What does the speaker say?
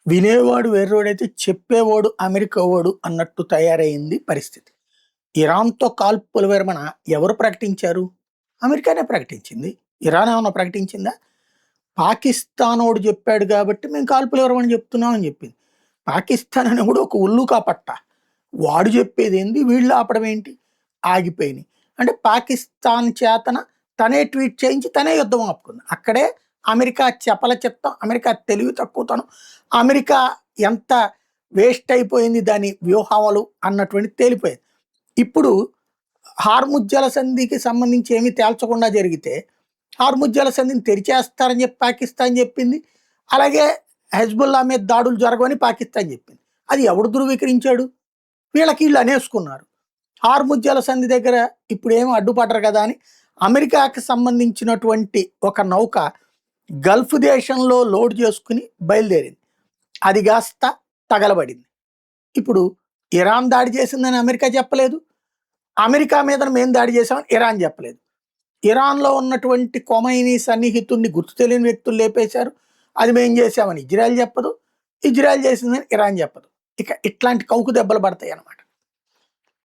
వినేవాడు వేర్రోడైతే చెప్పేవాడు అమెరికా వాడు అన్నట్టు తయారైంది పరిస్థితి. ఇరాన్‌తో కాల్పుల విరమణ ఎవరు ప్రకటించారు? అమెరికానే ప్రకటించింది. ఇరాన్ ఏమన్నా ప్రకటించిందా? పాకిస్తానోడు చెప్పాడు కాబట్టి మేము కాల్పుల విరమణ చెప్తున్నాం అని చెప్పింది. పాకిస్తాన్ అనేవాడు ఒక ఉల్లుకా పట్ట. వాడు చెప్పేదేంది, వీళ్ళు ఆపడం ఏంటి? ఆగిపోయినాయి. అంటే పాకిస్తాన్ చేతన తనే ట్వీట్ చేయించి తనే యుద్ధం ఆపుకుంది. అక్కడే అమెరికా చపల చిత్తం, అమెరికా తెలివి తక్కువతనం, అమెరికా ఎంత వేస్ట్ అయిపోయింది దాని వ్యూహాలు అన్నటువంటి తేలిపోయింది. ఇప్పుడు హార్ముజ్ జలసంధికి సంబంధించి ఏమీ తేల్చకుండా జరిగితే హార్ముజ్ జలసంధిని తెరిచేస్తారని చెప్పి పాకిస్తాన్ చెప్పింది. అలాగే హెజ్బుల్లా మీద దాడులు జరగవని పాకిస్తాన్ చెప్పింది. అది ఎవడు ధృవీకరించాడు? వీళ్ళు అనేసుకున్నారు. హార్ముజ్ జలసంధి దగ్గర ఇప్పుడు ఏమో అడ్డుపడరు కదా అని అమెరికాకి సంబంధించినటువంటి ఒక నౌక గల్ఫ్ దేశంలో లోడ్ చేసుకుని బయలుదేరింది. అది కాస్త తగలబడింది. ఇప్పుడు ఇరాన్ దాడి చేసిందని అమెరికా చెప్పలేదు. అమెరికా మీద మేము దాడి చేసామని ఇరాన్ చెప్పలేదు. ఇరాన్లో ఉన్నటువంటి కొమైనీ సన్నిహితుడిని గుర్తు తెలియని వ్యక్తులు లేపేశారు. అది మేము చేసామని ఇజ్రాయెల్ చెప్పదు. ఇజ్రాయెల్ చేసిందని ఇరాన్ చెప్పదు. ఇక ఇట్లాంటి కౌకు దెబ్బలు పడతాయి అన్నమాట.